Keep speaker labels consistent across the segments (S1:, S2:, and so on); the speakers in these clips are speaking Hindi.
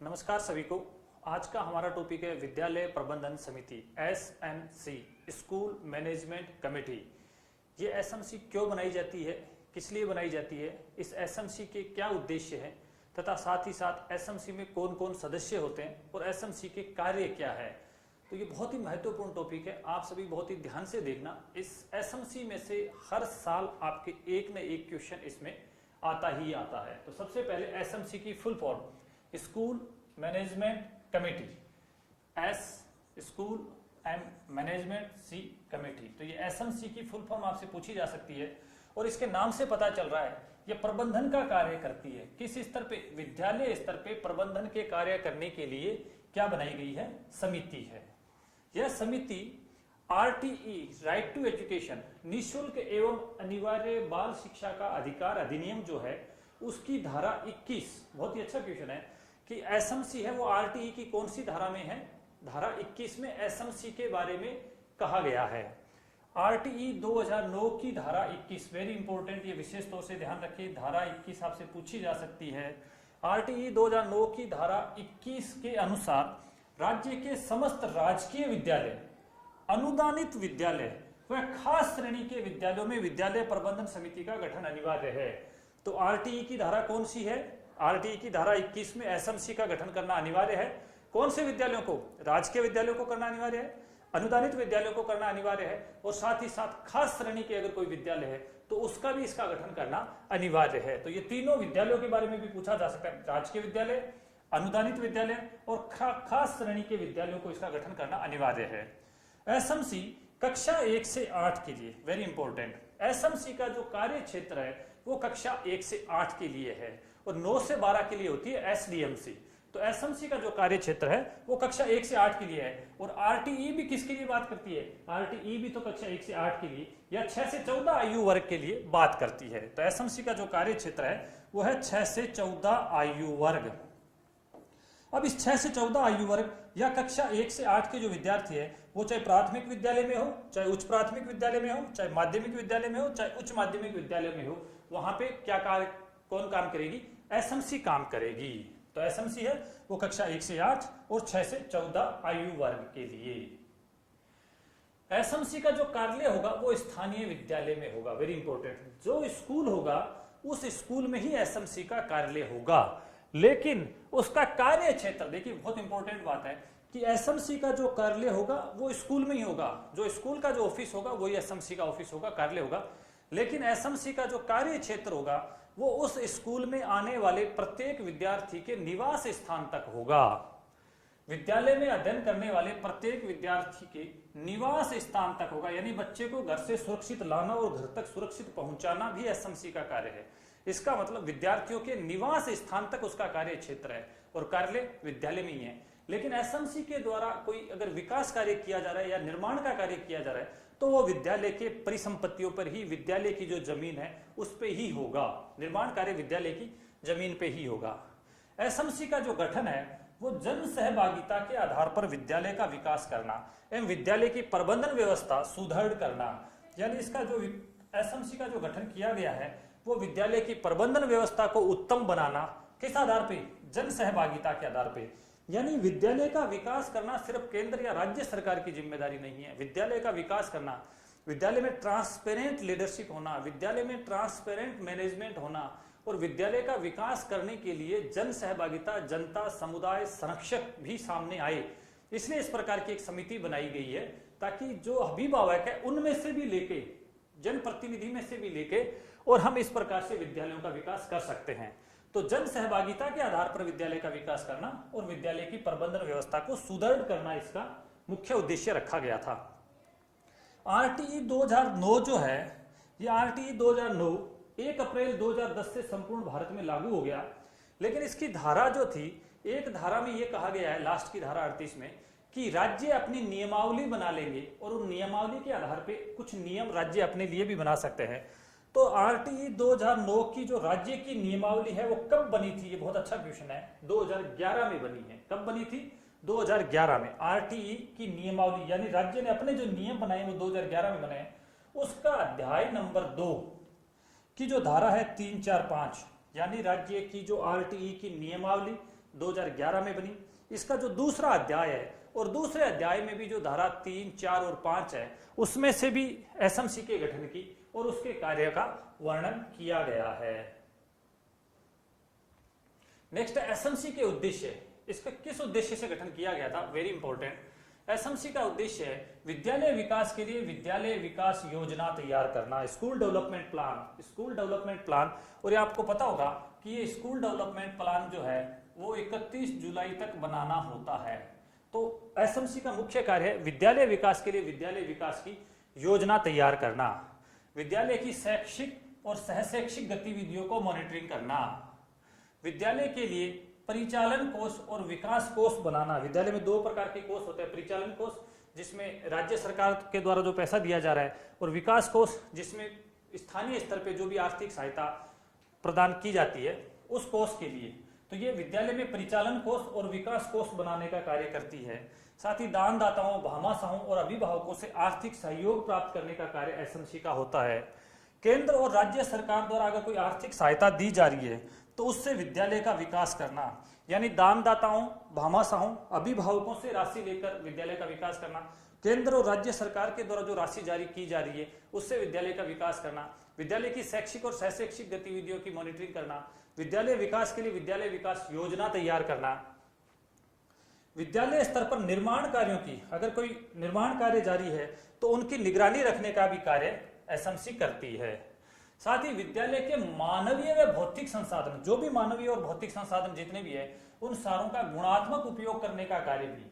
S1: नमस्कार सभी को। आज का हमारा टॉपिक है विद्यालय प्रबंधन समिति एसएमसी, स्कूल मैनेजमेंट कमेटी। ये एसएमसी क्यों बनाई जाती है, किस लिए बनाई जाती है, इस एसएमसी के क्या उद्देश्य हैं तथा साथ ही साथ एसएमसी में कौन कौन सदस्य होते हैं और एसएमसी के कार्य क्या है। तो ये बहुत ही महत्वपूर्ण टॉपिक है, आप सभी बहुत ही ध्यान से देखना। इस एसएमसी में से हर साल आपके एक न एक क्वेश्चन इसमें आता ही आता है। तो सबसे पहले एसएमसी की full form, school management committee, S school and management, C committee. तो ये एसएमसी की फुल फॉर्म आपसे पूछी जा सकती है और इसके नाम से पता चल रहा है ये प्रबंधन का कार्य करती है। किस स्तर पे? विद्यालय स्तर पे प्रबंधन के कार्य करने के लिए क्या बनाई गई है? समिति है। यह समिति आरटीई, राइट टू एजुकेशन, निःशुल्क एवं अनिवार्य बाल शिक्षा का अधिकार अधिनियम जो है उसकी धारा 21, बहुत ही अच्छा क्वेश्चन है कि एसएमसी है वो आरटीई की कौन सी धारा में है? धारा 21 में एसएमसी के बारे में कहा गया है। आरटीई 2009 की धारा 21, वेरी इंपॉर्टेंट, ये विशेष तौर से ध्यान रखिए। धारा 21 आपसे पूछी जा सकती है। आरटीई 2009 की धारा 21 के अनुसार राज्य के समस्त राजकीय विद्यालय, अनुदानित विद्यालय व खास श्रेणी के विद्यालयों में विद्यालय प्रबंधन समिति का गठन अनिवार्य है। तो आरटीई की धारा कौन सी है? आरटीई की धारा 21 में एसएमसी का गठन करना अनिवार्य है। कौन से विद्यालयों को? राजकीय विद्यालयों को करना अनिवार्य है, अनुदानित विद्यालयों को करना अनिवार्य है और साथ ही साथ खास श्रेणी के अगर कोई विद्यालय है तो उसका भी इसका गठन करना अनिवार्य है। तो ये तीनों विद्यालयों के बारे में भी पूछा जा सकता है, राजकीय विद्यालय, अनुदानित विद्यालय और खास श्रेणी के विद्यालयों को इसका गठन करना अनिवार्य है। एसएमसी कक्षा 1 से 8 के लिए, वेरी इंपॉर्टेंट, एसएमसी का जो कार्य क्षेत्र है वो कक्षा 1 से 8 के लिए है और 9 से 12 के लिए होती है एसडीएमसी। तो एसएमसी का जो कार्य क्षेत्र है वो कक्षा 1 से 8 के लिए है। और आरटीई भी किसके लिए बात करती है? आरटीई भी तो कक्षा 1 से 8 के लिए या 6 से 14 आयु वर्ग के लिए बात करती है। तो एसएमसी का जो कार्य क्षेत्र है वो है 6 से 14 आयु वर्ग। अब इस 6 से 14 आयु वर्ग या कक्षा 1 से 8 के जो विद्यार्थी है वो चाहे प्राथमिक विद्यालय में हो, चाहे उच्च प्राथमिक विद्यालय में हो, चाहे माध्यमिक विद्यालय में हो, चाहे उच्च माध्यमिक विद्यालय में हो, वहां पे क्या कार्य, कौन काम करेगी? एसएमसी काम करेगी। तो एसएमसी है वो कक्षा 1 से 8 और 6 से 14 आयु वर्ग के लिए। एसएमसी का जो कार्यालय होगा वो स्थानीय विद्यालय में होगा, वेरी इंपॉर्टेंट। जो स्कूल होगा उस स्कूल में ही एसएमसी का कार्यालय होगा, लेकिन उसका कार्य क्षेत्र, देखिए बहुत इंपॉर्टेंट बात है कि एसएमसी का जो कार्यालय होगा वो स्कूल में ही होगा। जो स्कूल का जो ऑफिस होगा वही एसएमसी का ऑफिस होगा, कार्यालय होगा। लेकिन एसएमसी का जो कार्य क्षेत्र होगा वो उस स्कूल में आने वाले प्रत्येक विद्यार्थी के निवास स्थान तक होगा। विद्यालय में अध्ययन करने वाले प्रत्येक विद्यार्थी के निवास स्थान तक होगा, यानी बच्चे को घर से सुरक्षित लाना और घर तक सुरक्षित पहुंचाना भी एसएमसी का कार्य है। इसका मतलब विद्यार्थियों के निवास स्थान तक उसका कार्य क्षेत्र है और कार्यालय विद्यालय में ही है। लेकिन एसएमसी के द्वारा कोई अगर विकास कार्य किया जा रहा है या निर्माण का कार्य किया जा रहा है तो वो विद्यालय के परिसंपत्तियों पर ही, विद्यालय की जो जमीन है उस पे ही होगा। निर्माण कार्य विद्यालय की जमीन पे ही होगा। एसएमसी का जो गठन है वो जन सहभागिता के आधार पर विद्यालय का विकास करना एवं विद्यालय की प्रबंधन व्यवस्था सुदृढ़ करना, यानी इसका जो एसएमसी का जो गठन किया गया है वो विद्यालय की प्रबंधन व्यवस्था को उत्तम बनाना, किस आधार पे? जन सहभागिता के आधार पे। यानी विद्यालय का विकास करना सिर्फ केंद्र या राज्य सरकार की जिम्मेदारी नहीं है। विद्यालय का विकास करना, विद्यालय में ट्रांसपेरेंट लीडरशिप होना, विद्यालय में ट्रांसपेरेंट मैनेजमेंट होना और विद्यालय का विकास करने के लिए जन सहभागिता, जनता, समुदाय, संरक्षक भी सामने आए। इसलिए इस प्रकार की एक समिति बनाई गई है ताकि जो अभिभावक है उनमें से भी लेके, जनप्रतिनिधि में से भी लेके, और हम इस प्रकार से विद्यालयों का विकास कर सकते हैं। तो जन सहभागिता के आधार पर विद्यालय का विकास करना और विद्यालय की प्रबंधन व्यवस्था को सुदृढ़ करना इसका मुख्य उद्देश्य रखा गया था। आरटीई 2009 जो है, ये आरटीई 2009 1 अप्रैल 2010 से संपूर्ण भारत में लागू हो गया। लेकिन इसकी धारा जो थी, एक धारा में यह कहा गया है, लास्ट की धारा 38 में, कि राज्य अपनी नियमावली बना लेंगे और उन नियमावली के आधार पर कुछ नियम राज्य अपने लिए भी बना सकते हैं। तो आरटीई 2009 की जो राज्य की नियमावली है वो कब बनी थी? ये बहुत अच्छा क्वेश्चन है। 2011 में बनी है। कब बनी थी? 2011 में। आरटीई की नियमावली यानी राज्य ने अपने जो नियम बनाए वो 2011 में बनाए। उसका अध्याय नंबर 2 की जो धारा है 3, 4, 5, यानी राज्य की जो आरटीई की नियमावली 2011 में बनी। इसका जो दूसरा अध्याय है और दूसरे अध्याय में भी जो धारा 3, 4 और 5 है उसमें से भी एसएमसी के गठन की और उसके कार्य का वर्णन किया गया है। नेक्स्ट एसएमसी के उद्देश्य, इसका किस उद्देश्य से गठन किया गया था, वेरी इंपॉर्टेंट। एसएमसी का उद्देश्य है विद्यालय विकास के लिए विद्यालय विकास योजना तैयार करना, school development plan, school development plan. और ये आपको पता होगा कि ये स्कूल डेवलपमेंट प्लान जो है वो 31 जुलाई तक बनाना होता है। तो एसएमसी का मुख्य कार्य है विद्यालय विकास के लिए विद्यालय विकास की योजना तैयार करना, विद्यालय की शैक्षिक और सहशैक्षिक गतिविधियों को मॉनिटरिंग करना, विद्यालय के लिए परिचालन कोष और विकास कोष बनाना। विद्यालय में 2 प्रकार के कोष होते हैं, परिचालन कोष जिसमें राज्य सरकार के द्वारा जो पैसा दिया जा रहा है, और विकास कोष जिसमें स्थानीय स्तर पे जो भी आर्थिक सहायता प्रदान की जाती है उस कोष के लिए। तो ये विद्यालय में परिचालन कोष और विकास कोष बनाने का कार्य करती है। साथ ही दानदाताओं, भामाशाहों और अभिभावकों से आर्थिक सहयोग प्राप्त करने का कार्य एसएमसी का होता है। केंद्र और राज्य सरकार द्वारा अगर कोई आर्थिक सहायता दी जा रही है तो उससे विद्यालय का विकास करना, यानी दानदाताओं, भामाशाहों, अभिभावकों से राशि लेकर विद्यालय का विकास करना, केंद्र और राज्य सरकार के द्वारा जो राशि जारी की जा रही है उससे विद्यालय का विकास करना, विद्यालय की शैक्षिक और सहशैक्षिक गतिविधियों की मॉनिटरिंग करना, विद्यालय विकास के लिए विद्यालय विकास योजना तैयार करना, विद्यालय स्तर पर निर्माण कार्यों की, अगर कोई निर्माण कार्य जारी है तो उनकी निगरानी रखने का भी कार्य एसएमसी करती है। साथ ही विद्यालय के मानवीय व भौतिक संसाधन, जो भी मानवीय और भौतिक संसाधन जितने भी है उन सारों का गुणात्मक उपयोग करने का कार्य भी,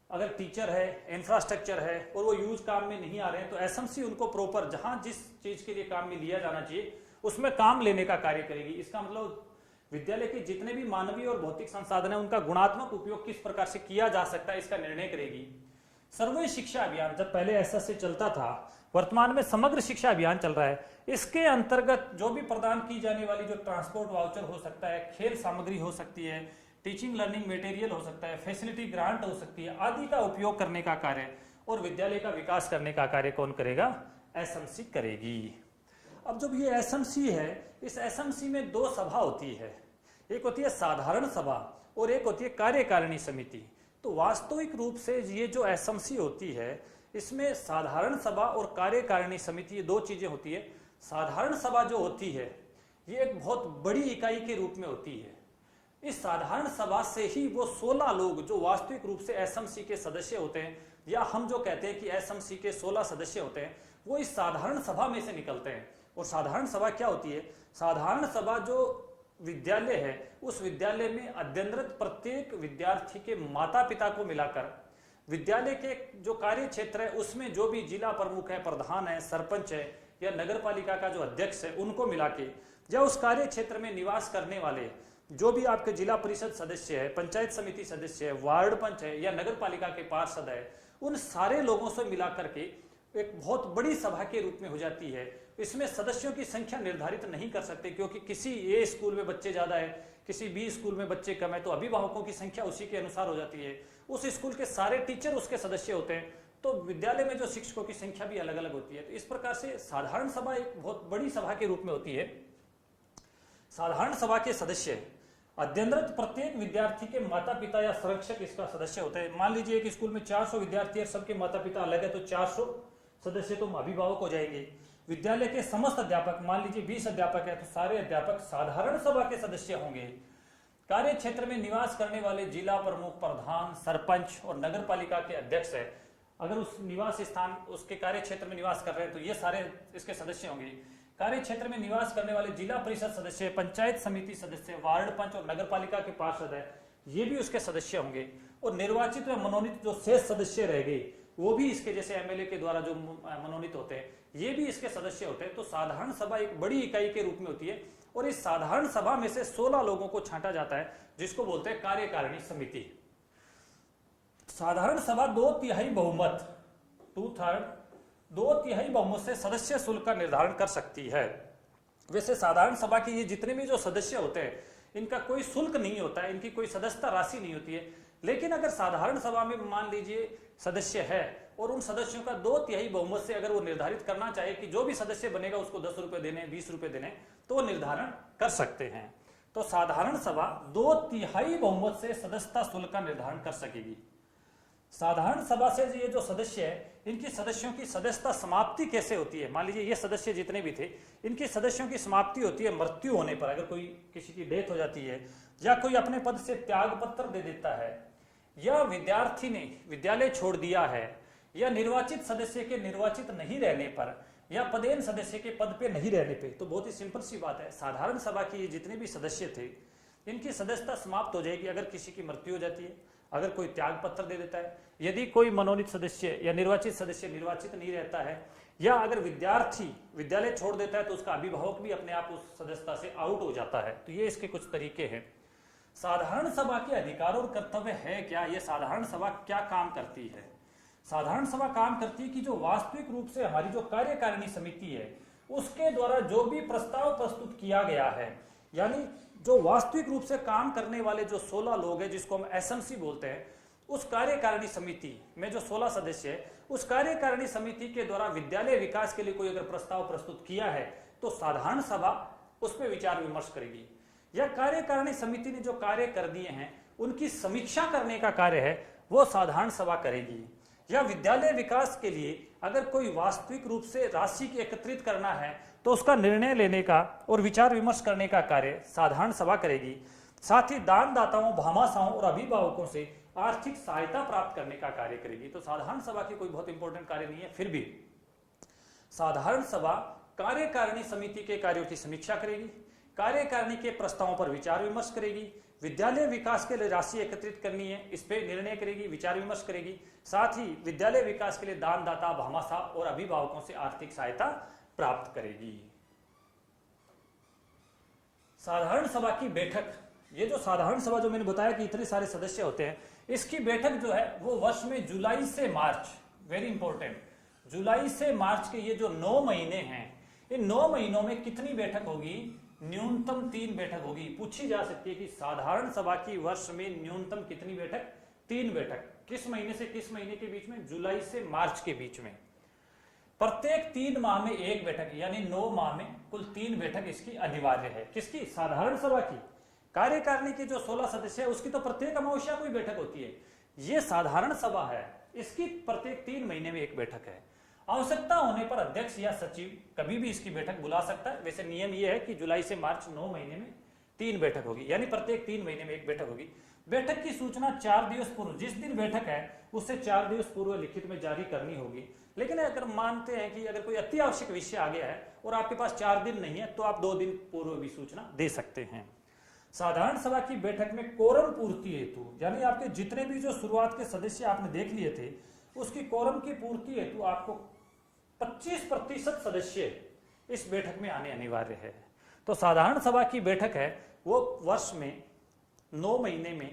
S1: अगर टीचर है, इंफ्रास्ट्रक्चर है और वो यूज काम में नहीं आ रहे हैं तो एसएमसी उनको प्रॉपर जहां जिस चीज के लिए काम में लिया जाना चाहिए उसमें काम लेने का कार्य करेगी। इसका मतलब विद्यालय के जितने भी मानवीय और भौतिक संसाधन है उनका गुणात्मक उपयोग किस प्रकार से किया जा सकता है इसका निर्णय करेगी। सर्व शिक्षा अभियान, जब पहले एसएससी चलता था, वर्तमान में समग्र शिक्षा अभियान चल रहा है। इसके अंतर्गत जो भी प्रदान की जाने वाली जो ट्रांसपोर्ट वाउचर हो सकता है, खेल सामग्री हो सकती है, टीचिंग लर्निंग मटेरियल हो सकता है, फैसिलिटी ग्रांट हो सकती है, आदि का उपयोग करने का कार्य और विद्यालय का विकास करने का कार्य कौन करेगा, एसएमसी करेगी। अब जब ये एसएमसी है, इस एसएमसी में 2 सभा होती है, एक होती है साधारण सभा और एक होती है कार्यकारिणी समिति। तो वास्तविक रूप से ये जो एसएमसी होती है इसमें साधारण सभा और कार्यकारिणी समिति, ये 2 चीजें होती है। साधारण सभा जो होती है ये एक बहुत बड़ी इकाई के रूप में होती है। इस साधारण सभा से ही वो 16 लोग जो वास्तविक रूप से एसएमसी के सदस्य होते हैं, या हम जो कहते हैं कि एसएमसी के 16 सदस्य होते हैं, वो इस साधारण सभा में से निकलते हैं। और साधारण सभा क्या होती है? साधारण सभा जो विद्यालय है उस विद्यालय में अध्ययनरत प्रत्येक विद्यार्थी के माता पिता को मिलाकर विद्यालय के जो कार्य क्षेत्र है उसमें जो भी जिला प्रमुख है, प्रधान है, सरपंच है या नगर पालिका का जो अध्यक्ष है उनको मिला के, या उस कार्य क्षेत्र में निवास करने वाले जो भी आपके जिला परिषद सदस्य है, पंचायत समिति सदस्य है, वार्ड पंच है या नगर पालिका के पार्षद है, उन सारे लोगों से मिलाकर के एक बहुत बड़ी सभा के रूप में हो जाती है। इसमें सदस्यों की संख्या निर्धारित नहीं कर सकते, क्योंकि किसी ए स्कूल में बच्चे ज्यादा है, किसी बी स्कूल में बच्चे कम है, तो अभिभावकों की संख्या उसी के अनुसार हो जाती है। उस स्कूल के सारे टीचर उसके सदस्य होते हैं, तो विद्यालय में जो शिक्षकों की संख्या भी अलग अलग होती है। तो इस प्रकार से साधारण सभा एक बहुत बड़ी सभा के रूप में होती है। साधारण सभा के सदस्य अध्ययनरत प्रत्येक विद्यार्थी के माता पिता या संरक्षक इसका सदस्य होते हैं। मान लीजिए एक स्कूल में 400 विद्यार्थी है, सबके माता पिता अलग है, तो 400 सदस्य तो अभिभावक हो जाएंगे। विद्यालय के समस्त अध्यापक, मान लीजिए 20 अध्यापक है, तो सारे अध्यापक साधारण सभा के सदस्य होंगे। कार्य क्षेत्र में निवास करने वाले जिला प्रमुख, प्रधान, सरपंच और नगर पालिका के अध्यक्ष है, अगर उस निवास स्थान उसके कार्य क्षेत्र में निवास कर रहे हैं तो ये सारे इसके सदस्य होंगे। कार्य क्षेत्र में निवास करने वाले जिला परिषद सदस्य, पंचायत समिति सदस्य, वार्ड पंच और नगर पालिका के पार्षद है, ये भी उसके सदस्य होंगे। और निर्वाचित व मनोनीत जो शेष सदस्य रह गए वो भी इसके, जैसे एमएलए के द्वारा जो मनोनीत होते हैं, ये भी इसके सदस्य होते हैं। तो साधारण सभा एक बड़ी इकाई के रूप में होती है और इस साधारण सभा में से 16 लोगों को छांटा जाता है, जिसको बोलते हैं कार्यकारिणी समिति। साधारण सभा 2/3 बहुमत, 2/3 बहुमत से सदस्य शुल्क का निर्धारण कर सकती है। वैसे साधारण सभा के ये जितने भी जो सदस्य होते हैं इनका कोई शुल्क नहीं होता है, इनकी कोई सदस्यता राशि नहीं होती है। लेकिन अगर साधारण सभा में मान लीजिए सदस्य है और उन सदस्यों का 2/3 बहुमत से अगर वो निर्धारित करना चाहे कि जो भी सदस्य बनेगा उसको 10 रुपए देने, 20 रुपए देने, तो वो निर्धारण कर सकते हैं। तो साधारण सभा 2/3 बहुमत से सदस्यता शुल्क का निर्धारण कर सकेगी। साधारण सभा से ये जो सदस्य है, इनकी सदस्यों की सदस्यता समाप्ति कैसे होती है? मान लीजिए ये सदस्य जितने भी थे, इनकी सदस्यों की समाप्ति होती है मृत्यु होने पर, अगर कोई किसी की डेथ हो जाती है, या कोई अपने पद से त्याग पत्र दे देता है, या विद्यार्थी ने विद्यालय छोड़ दिया है, या निर्वाचित सदस्य के निर्वाचित नहीं रहने पर, या पदेन सदस्य के पद पे नहीं रहने पे। तो बहुत ही सिंपल सी बात है, साधारण सभा की जितने भी सदस्य थे, इनकी सदस्यता समाप्त हो जाएगी अगर किसी की मृत्यु हो जाती है, अगर कोई त्याग पत्र दे देता है, यदि कोई मनोनीत सदस्य या निर्वाचित सदस्य निर्वाचित नहीं रहता है, या अगर विद्यार्थी विद्यालय छोड़ देता है तो उसका अभिभावक भी अपने आप उस सदस्यता से आउट हो जाता है। तो ये इसके कुछ तरीके हैं। साधारण सभा के अधिकार और कर्तव्य है क्या? ये साधारण सभा क्या काम करती है? साधारण सभा काम करती है कि जो वास्तविक रूप से हमारी जो कार्यकारिणी समिति है, उसके द्वारा जो भी प्रस्ताव प्रस्तुत किया गया है, यानी जो वास्तविक रूप से काम करने वाले जो 16 लोग हैं, जिसको हम एसएमसी बोलते हैं, उस कार्यकारिणी समिति में जो 16 सदस्य है, उस कार्यकारिणी समिति के द्वारा विद्यालय विकास के लिए कोई अगर प्रस्ताव प्रस्तुत किया है तो साधारण सभा उस पर विचार विमर्श करेगी। या कार्यकारिणी समिति ने जो कार्य कर दिए हैं उनकी समीक्षा करने का कार्य है वो साधारण सभा करेगी। या विद्यालय विकास के लिए अगर कोई वास्तविक रूप से राशि की एकत्रित करना है तो उसका निर्णय लेने का और विचार विमर्श करने का कार्य साधारण सभा करेगी। साथ ही दानदाताओं, भामाशाहों और अभिभावकों से आर्थिक सहायता प्राप्त करने का कार्य करेगी। तो साधारण सभा की कोई बहुत इंपॉर्टेंट कार्य नहीं है, फिर भी साधारण सभा कार्यकारिणी समिति के कार्यों की समीक्षा करेगी, कार्यकारिणी के प्रस्तावों पर विचार विमर्श करेगी, विद्यालय विकास के लिए राशि एकत्रित करनी है इस पे निर्णय करेगी, विचार विमर्श करेगी। साथ ही विद्यालय विकास के लिए दानदाता, भामाशाह और अभिभावकों से आर्थिक सहायता प्राप्त करेगी। साधारण सभा की बैठक, ये जो साधारण सभा जो मैंने बताया कि इतने सारे सदस्य होते हैं, इसकी बैठक जो है वो वर्ष में जुलाई से मार्च, वेरी इंपॉर्टेंट, जुलाई से मार्च के ये जो 9 महीने हैं, इन 9 महीनों में कितनी बैठक होगी? न्यूनतम 3 बैठक होगी। पूछी जा सकती है कि साधारण सभा की वर्ष में न्यूनतम कितनी बैठक? 3 बैठक। किस महीने से किस महीने के बीच में? जुलाई से मार्च के बीच में। प्रत्येक 3 माह में 1 बैठक, यानी 9 माह में कुल 3 बैठक इसकी अनिवार्य है। किसकी? साधारण सभा की। कार्यकारिणी के जो 16 सदस्य है उसकी तो प्रत्येक अमावस्या को बैठक होती है। ये साधारण सभा है, इसकी प्रत्येक 3 महीने में 1 बैठक है। आवश्यकता होने पर अध्यक्ष या सचिव कभी भी इसकी बैठक बुला सकता है। वैसे नियम यह है कि जुलाई से मार्च 9 महीने में 3 बैठक होगी, यानी प्रत्येक 3 महीने में 1 बैठक होगी। बैठक की सूचना 4 दिवस पूर्व, जिस दिन बैठक है उससे 4 दिवस पूर्व लिखित में जारी करनी होगी। लेकिन अगर मानते हैं कि अगर कोई अति आवश्यक विषय आ गया है और आपके पास 4 दिन नहीं है तो आप 2 दिन पूर्व भी सूचना दे सकते हैं। साधारण सभा की बैठक में कोरम पूर्ति हेतु, यानी आपके जितने भी जो शुरुआत के सदस्य आपने देख लिए थे, उसकी कोरम की पूर्ति हेतु आपको 25% सदस्य इस बैठक में आने अनिवार्य है। तो साधारण सभा की बैठक है वो वर्ष में 9 महीने में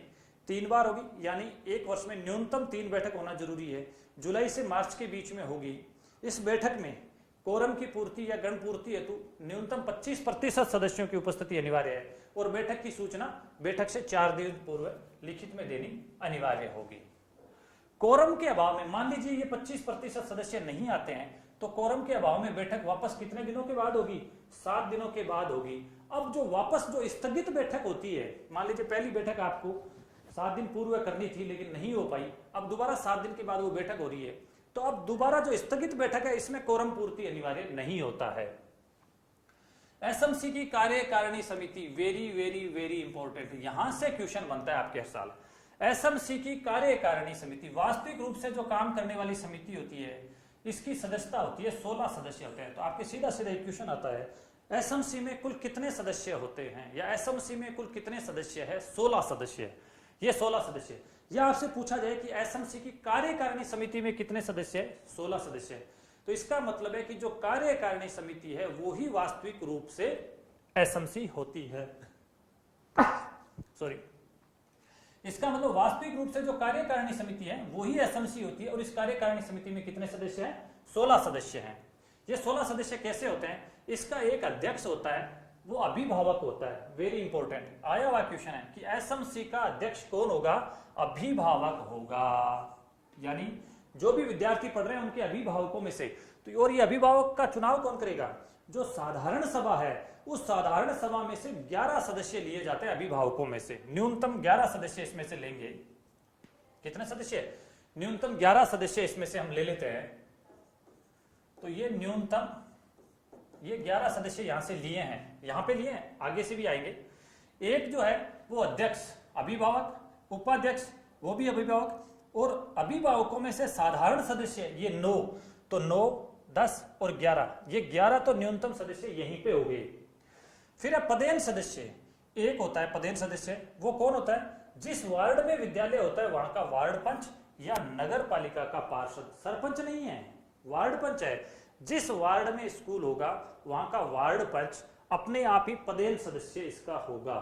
S1: 3 बार होगी, यानी एक वर्ष में न्यूनतम 3 बैठक होना जरूरी है। जुलाई से मार्च के बीच में होगी। इस बैठक में कोरम की पूर्ति या गण पूर्ति हेतु न्यूनतम 25% सदस्यों की उपस्थिति अनिवार्य है और बैठक की सूचना बैठक से 4 दिन पूर्व लिखित में देनी अनिवार्य होगी। कोरम के अभाव में, मान लीजिए ये 25% सदस्य नहीं आते हैं, तो कोरम के अभाव में बैठक वापस कितने दिनों के बाद होगी? 7 दिनों के बाद होगी। अब जो वापस जो स्थगित बैठक होती है, मान लीजिए पहली बैठक आपको 7 दिन पूर्व करनी थी लेकिन नहीं हो पाई, अब दोबारा 7 दिन के बाद वो बैठक हो रही है, तो अब दोबारा जो स्थगित बैठक है इसमें कोरम पूर्ति अनिवार्य नहीं होता है। एसएमसी की कार्यकारिणी समिति, वेरी वेरी वेरी इंपॉर्टेंट, यहां से क्वेश्चन बनता है आपके हर साल। एसएमसी की कार्यकारिणी समिति वास्तविक रूप से जो काम करने वाली समिति होती है, इसकी सदस्यता होती है 16 सदस्य होते हैं। तो आपके सीधा सीधा एक क्वेश्चन आता है, एसएमसी में कुल कितने सदस्य होते हैं, या एसएमसी में कुल कितने सदस्य है? 16 सदस्य। ये 16 सदस्य। या आपसे पूछा जाए कि एसएमसी की कार्यकारिणी समिति में कितने सदस्य है? 16 सदस्य है। तो इसका मतलब है कि जो कार्यकारिणी समिति है वो ही वास्तविक रूप से एसएमसी होती है। सॉरी, इसका मतलब वास्तविक रूप से जो कार्यकारिणी समिति है वो ही एसएमसी होती है। और इस कार्यकारिणी समिति में कितने सदस्य हैं? 16 सदस्य हैं। ये 16 सदस्य कैसे होते हैं? इसका एक अध्यक्ष होता है, वो अभिभावक होता है। वेरी इंपॉर्टेंट आया हुआ क्वेश्चन है कि एसएमसी का अध्यक्ष कौन होगा? अभिभावक होगा, यानी जो भी विद्यार्थी पढ़ रहे हैं उनके अभिभावकों में से। तो और ये अभिभावक का चुनाव कौन करेगा? जो साधारण सभा है उस साधारण सभा में से 11 सदस्य लिए जाते हैं अभिभावकों में से, न्यूनतम 11 सदस्य इसमें से लेंगे। कितने सदस्य? न्यूनतम 11 सदस्य इसमें से हम ले लेते हैं। तो ये न्यूनतम ये 11 सदस्य यहां से लिए हैं, यहां पे लिए हैं, आगे से भी आएंगे। एक जो है वो अध्यक्ष, अभिभावक, उपाध्यक्ष वो भी अभिभावक, और अभिभावकों में से साधारण सदस्य ये 9, तो 9, 10 और 11, ये 11 तो न्यूनतम सदस्य यहीं पे हो गए। फिर है पदेन सदस्य, एक होता है पदेन सदस्य, वो कौन होता है? जिस वार्ड में विद्यालय होता है वहां का वार्ड पंच या नगर पालिका का पार्षद, सरपंच नहीं है, वार्ड पंच है। जिस वार्ड में स्कूल होगा वहां का वार्ड पंच अपने आप ही पदेन सदस्य इसका होगा।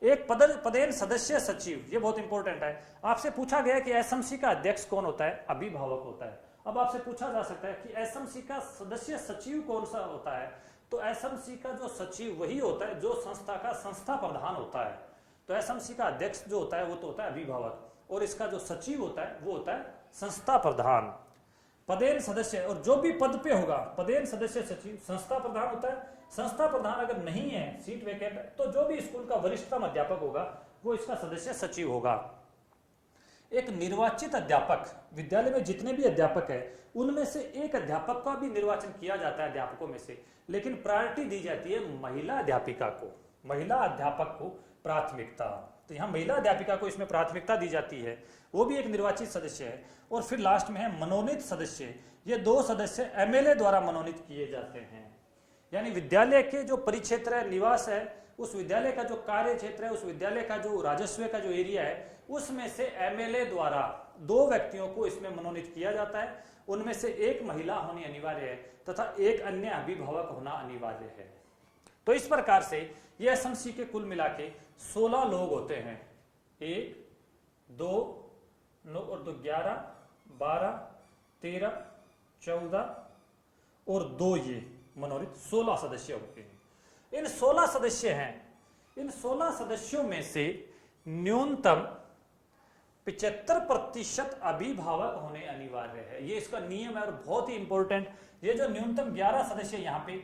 S1: एक पदेन सदस्य सचिव, ये बहुत इंपॉर्टेंट है। आपसे पूछा गया कि एसएमसी का अध्यक्ष कौन होता है? अभिभावक होता है। अब आपसे पूछा जा सकता है कि एसएमसी का सदस्य सचिव कौन सा होता है? तो एसएमसी का जो सचिव वही होता है जो संस्था का संस्था प्रधान होता है। तो एसएमसी का अध्यक्ष जो होता है वो तो होता है अभिभावक, और इसका जो सचिव होता है वो होता है संस्था प्रधान। पदेन सदस्य, और जो भी पद पे होगा पदेन सदस्य सचिव, संस्था प्रधान होता है। संस्था प्रधान अगर नहीं है, सीट वैकेंट है, तो जो भी स्कूल का वरिष्ठतम अध्यापक होगा वो इसका सदस्य सचिव होगा। एक निर्वाचित अध्यापक, विद्यालय में जितने भी अध्यापक है उनमें से एक अध्यापक का भी निर्वाचन किया जाता है अध्यापकों में से, लेकिन प्रायोरिटी दी जाती है महिला अध्यापिका को, महिला अध्यापक को प्राथमिकता। तो यहाँ महिला अध्यापिका को इसमें प्राथमिकता दी जाती है, वो भी एक निर्वाचित सदस्य है। और फिर लास्ट में है मनोनीत सदस्य, ये 2 सदस्य एमएलए द्वारा मनोनीत किए जाते हैं। यानी विद्यालय के जो परिक्षेत्र है, निवास है, उस विद्यालय का जो कार्य क्षेत्र है, उस विद्यालय का जो राजस्व का जो एरिया है, उसमें से एमएलए द्वारा 2 व्यक्तियों को इसमें मनोनीत किया जाता है। उनमें से एक महिला होनी अनिवार्य है तथा एक अन्य अभिभावक होना अनिवार्य है। तो इस प्रकार से ये एसएमसी के कुल मिला के 16 लोग होते हैं। 1, 2, 9 और 2 11, 12, 13, 14 और 2 ये मनोनीत 16 सदस्य होते हैं। इन 16 सदस्य हैं, इन 16 सदस्यों में से न्यूनतम 75% अभिभावक होने अनिवार्य है। ये इसका नियम है और बहुत ही इंपॉर्टेंट। ये जो न्यूनतम 11 सदस्य यहाँ पे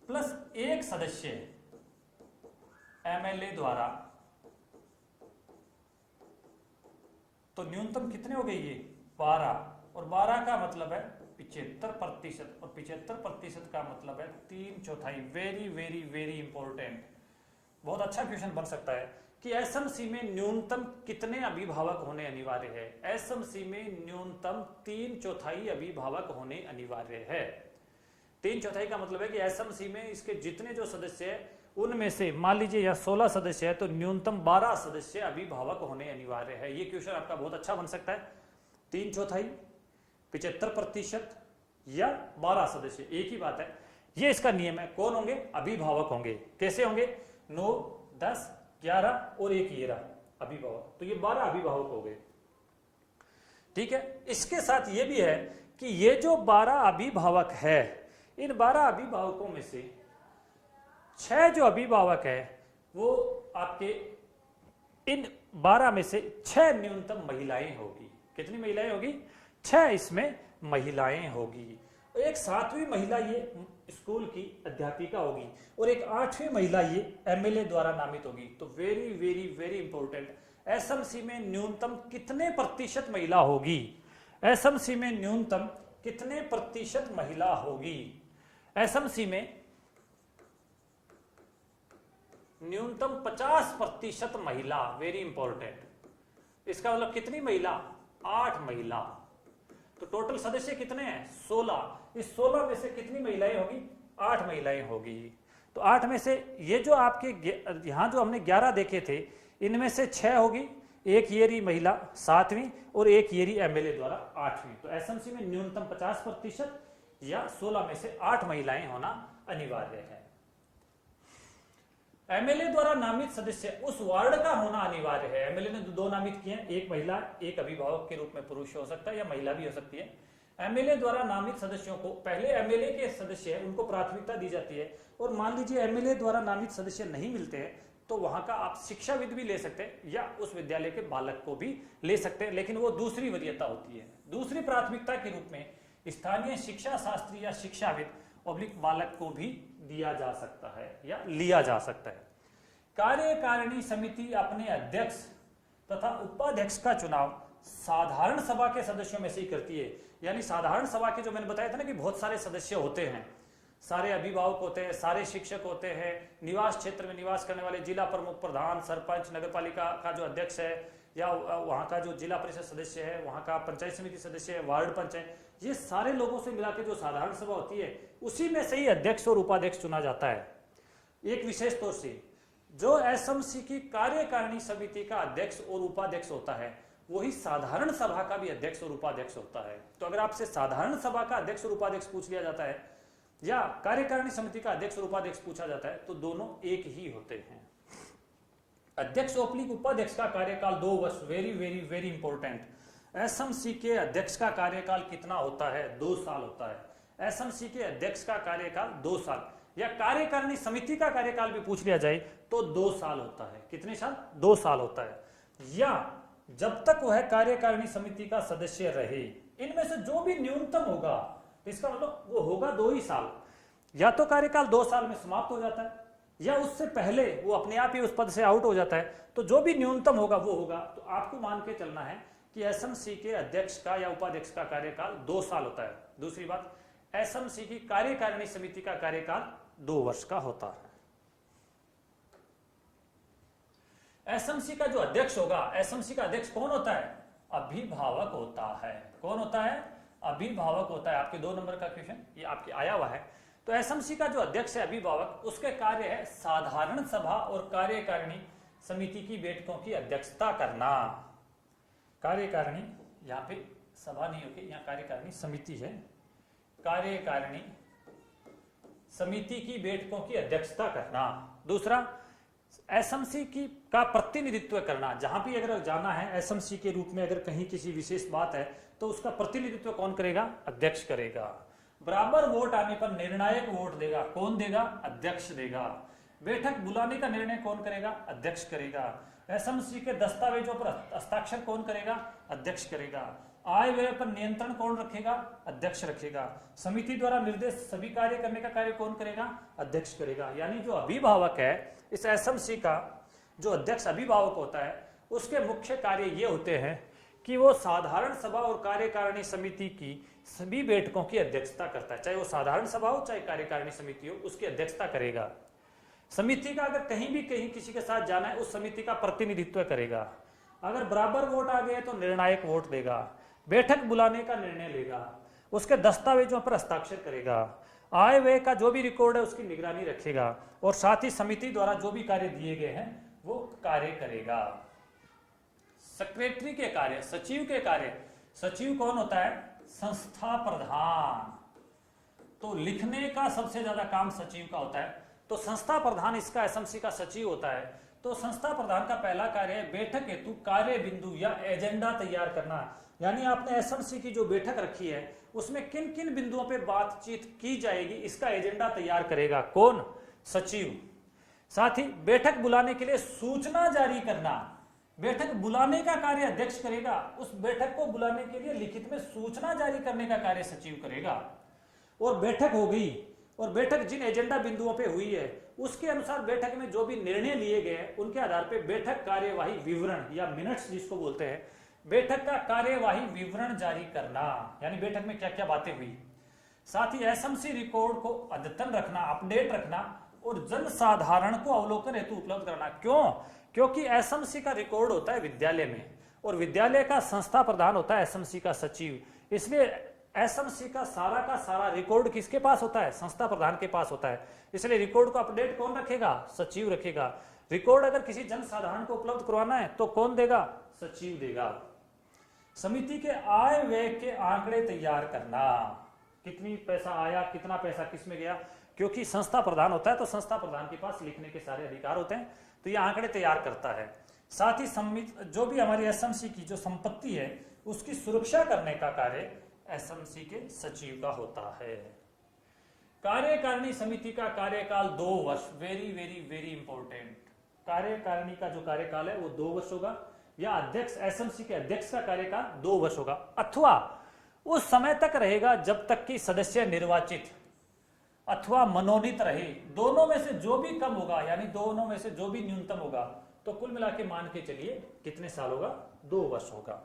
S1: प्लस 1 सदस्य एमएलए द्वारा, तो न्यूनतम कितने हो गए? ये 12, और 12 का मतलब है 75%, और 75% का मतलब है 3/4। वेरी वेरी वेरी इंपॉर्टेंट, बहुत अच्छा क्वेश्चन बन सकता है कि एसएमसी में न्यूनतम कितने अभिभावक होने अनिवार्य है? एसएमसी में न्यूनतम 3/4 अभिभावक होने अनिवार्य है। 3/4 का मतलब है कि एसएमसी में इसके जितने जो सदस्य है उनमें से मान लीजिए यहाँ 16 सदस्य है तो न्यूनतम 12 सदस्य अभिभावक होने अनिवार्य है। ये क्वेश्चन आपका बहुत अच्छा बन सकता है। 3/4, 75% या 12 सदस्य, एक ही बात है। ये इसका नियम है। कौन होंगे? अभिभावक होंगे। कैसे होंगे? 9, 10, 11 और 1 ये रहा अभिभावक, तो ये 12 अभिभावक हो गए। ठीक है। इसके साथ ये भी है कि ये जो 12 अभिभावक है, इन 12 अभिभावकों में से 6 जो अभिभावक है वो आपके, इन 12 में से 6 न्यूनतम महिलाएं होगी। कितनी महिलाएं होगी? 6 इसमें महिलाएं होगी। एक 7वीं महिला ये स्कूल की अध्यापिका होगी और एक 8वीं महिला ये एमएलए द्वारा नामित होगी। तो very very very important, SMC में न्यूनतम कितने प्रतिशत महिला होगी? एसएमसी में न्यूनतम कितने प्रतिशत महिला होगी? एसएमसी में न्यूनतम 50% महिला। Very important. इसका मतलब कितनी महिला? 8 महिला। तो टोटल सदस्य कितने हैं? 16। इस 16 में से कितनी महिलाएं होगी? 8 महिलाएं होगी। तो 8 में से ये जो आपके यहां जो हमने 11 देखे थे, इनमें से 6 होगी, एक ये रही महिला 7वीं और एक ये रही एमएलए द्वारा 8वीं। तो एसएमसी में न्यूनतम 50% या 16 में से 8 महिलाएं होना अनिवार्य है। एमएलए द्वारा नामित सदस्य उस वार्ड का होना अनिवार्य है। एमएलए ने 2 नामित किए हैं, एक महिला, एक अभिभावक के रूप में पुरुष हो सकता है या महिला भी हो सकती है। एमएलए द्वारा नामित सदस्यों को, पहले एमएलए के सदस्य है उनको प्राथमिकता दी जाती है, और मान लीजिए एमएलए द्वारा नामित सदस्य नहीं मिलते हैं तो वहां का आप शिक्षाविद भी ले सकते हैं या उस विद्यालय के बालक को भी ले सकते हैं, लेकिन वो दूसरी वरीयता होती है। दूसरी प्राथमिकता के रूप में स्थानीय शिक्षा शास्त्री या शिक्षाविद ऑब्लिक बालक को भी दिया जा सकता है या लिया जा सकता है। कार्यकारिणी समिति अपने अध्यक्ष तथा उपाध्यक्ष का चुनाव साधारण सभा के सदस्यों में से ही करती है। यानी साधारण सभा के जो मैंने बताया था ना कि बहुत सारे सदस्य होते हैं, सारे अभिभावक होते हैं, सारे शिक्षक होते हैं, निवास क्षेत्र में निवास करने वाले जिला प्रमुख, प्रधान, सरपंच, नगरपालिका का जो अध्यक्ष है या वहाँ का जो जिला परिषद सदस्य है, वहाँ का पंचायत समिति सदस्य है, वार्ड पंच है, ये सारे लोगों से मिला के जो साधारण सभा होती है उसी में से ही अध्यक्ष और उपाध्यक्ष चुना जाता है। एक विशेष तौर से जो एसएमसी की कार्यकारिणी समिति का अध्यक्ष और उपाध्यक्ष होता है वही साधारण सभा का भी अध्यक्ष और उपाध्यक्ष होता है। तो अगर आपसे साधारण सभा का अध्यक्ष और उपाध्यक्ष पूछ लिया जाता है या कार्यकारिणी समिति का अध्यक्ष और उपाध्यक्ष पूछा जाता है तो दोनों एक ही होते हैं। अध्यक्ष ओपलिक उपाध्यक्ष का कार्यकाल 2 वर्ष, very very very important. SMC के अध्यक्ष का कार्यकाल कितना होता है? 2 साल होता है। एसएमसी के अध्यक्ष का कार्यकाल 2 साल, या कार्यकारिणी समिति का कार्यकाल भी पूछ लिया जाए तो 2 साल होता है। कितने साल? 2 साल होता है। या जब तक वह कार्यकारिणी समिति का सदस्य रहे, इनमें से जो भी न्यूनतम होगा, इसका मतलब वो होगा 2 ही साल। या तो कार्यकाल 2 साल में समाप्त हो जाता है या उससे पहले वो अपने आप ही उस पद से आउट हो जाता है। तो जो भी न्यूनतम होगा वो होगा। तो आपको मान के चलना है कि एसएमसी के अध्यक्ष का या उपाध्यक्ष का कार्यकाल 2 साल होता है। दूसरी बात, एसएमसी की कार्यकारिणी समिति का कार्यकाल 2 वर्ष का होता है। एसएमसी का जो अध्यक्ष होगा, एसएमसी का अध्यक्ष कौन होता है? अभिभावक होता है। कौन होता है? अभिभावक होता है। आपके 2 नंबर का क्वेश्चन ये आपके आया हुआ है। तो एसएमसी का जो अध्यक्ष है अभिभावक, उसके कार्य है साधारण सभा और कार्यकारिणी समिति की बैठकों की अध्यक्षता करना। कार्यकारिणी, यहाँ पे सभा नहीं होगी, यहाँ कार्यकारिणी समिति है। कार्यकारिणी समिति की बैठकों की अध्यक्षता करना। दूसरा, एसएमसी की का प्रतिनिधित्व करना। जहां भी अगर जाना है एसएमसी के रूप में, अगर कहीं किसी विशेष बात है तो उसका प्रतिनिधित्व कौन करेगा? अध्यक्ष करेगा। बराबर वोट आने पर निर्णायक वोट देगा। कौन देगा? अध्यक्ष देगा। बैठक बुलाने का निर्णय कौन करेगा? अध्यक्ष करेगा। एसएमसी के दस्तावेजों पर हस्ताक्षर कौन करेगा? अध्यक्ष करेगा। आय व्यय पर नियंत्रण कौन रखेगा? अध्यक्ष रखेगा। समिति द्वारा निर्देश सभी कार्य करने का कार्य कौन करेगा? अध्यक्ष करेगा। यानी जो अभिभावक है, इस एसएमसी का जो अध्यक्ष अभिभावक होता है, उसके मुख्य कार्य ये होते हैं कि वो साधारण सभा और कार्यकारिणी समिति की सभी बैठकों की अध्यक्षता करता है। चाहे वो साधारण सभा हो चाहे कार्यकारिणी समिति हो, उसकी अध्यक्षता करेगा। समिति का अगर कहीं किसी के साथ जाना है, उस समिति का प्रतिनिधित्व करेगा। अगर बराबर वोट आ गए तो निर्णायक वोट देगा। बैठक बुलाने का निर्णय लेगा। उसके दस्तावेजों पर हस्ताक्षर करेगा। आय व्यय का जो भी रिकॉर्ड है उसकी निगरानी रखेगा। और साथ ही समिति द्वारा जो भी कार्य दिए गए हैं वो कार्य करेगा। सेक्रेटरी के कार्य, सचिव के कार्य। सचिव कौन होता है? संस्था प्रधान। तो लिखने का सबसे ज्यादा काम सचिव का होता है। तो संस्था प्रधान इसका एसएमसी का सचिव होता है। तो संस्था प्रधान का पहला कार्य है बैठक हेतु कार्य बिंदु या एजेंडा तैयार करना। यानी आपने एसएमसी की जो बैठक रखी है उसमें किन किन बिंदुओं पे बातचीत की जाएगी, इसका एजेंडा तैयार करेगा। कौन? सचिव। साथ ही बैठक बुलाने के लिए सूचना जारी करना। बैठक बुलाने का कार्य अध्यक्ष करेगा। उस बैठक को बुलाने के लिए लिखित में सूचना जारी करने का कार्य सचिव करेगा। और बैठक हो गई, और बैठक जिन एजेंडा बिंदुओं पे हुई है उसके अनुसार बैठक में जो भी निर्णय लिए गए हैं उनके आधार पे बैठक कार्यवाही विवरण या मिनट्स जिसको बोलते हैं, बैठक का कार्यवाही विवरण जारी करना। यानी बैठक में क्या क्या बातें हुई। साथ ही एसएमसी रिकॉर्ड को अद्यतन रखना, अपडेट रखना और जनसाधारण को अवलोकन हेतु उपलब्ध कराना। क्यों? क्योंकि एसएमसी का रिकॉर्ड होता है विद्यालय में और विद्यालय का संस्था प्रधान होता है एसएमसी का सचिव। इसलिए एसएमसी का सारा रिकॉर्ड किसके पास होता है? संस्था प्रधान के पास होता है। इसलिए रिकॉर्ड को अपडेट कौन रखेगा? सचिव रखेगा। रिकॉर्ड अगर किसी जनसाधारण को उपलब्ध करवाना है तो कौन देगा? सचिव देगा। समिति के आय व्यय के आंकड़े तैयार करना। कितनी पैसा आया, कितना पैसा किसमें गया, क्योंकि संस्था प्रधान होता है तो संस्था प्रधान के पास लिखने के सारे अधिकार होते हैं, तो ये आंकड़े तैयार करता है। साथ ही समिति जो भी हमारी एसएमसी की जो संपत्ति है उसकी सुरक्षा करने का कार्य एसएमसी के सचिव का होता है। कार्यकारिणी समिति का कार्यकाल 2 वर्ष, वेरी वेरी वेरी इंपॉर्टेंट। कार्यकारिणी का जो कार्यकाल है वो 2 वर्ष होगा, या अध्यक्ष एसएमसी के अध्यक्ष का कार्यकाल 2 वर्ष होगा, अथवा उस समय तक रहेगा जब तक कि सदस्य निर्वाचित अथवा मनोनीत रहे, दोनों में से जो भी कम होगा, यानी दोनों में से जो भी न्यूनतम होगा, तो कुल मिला के मान के चलिए कितने साल होगा, 2 वर्ष होगा।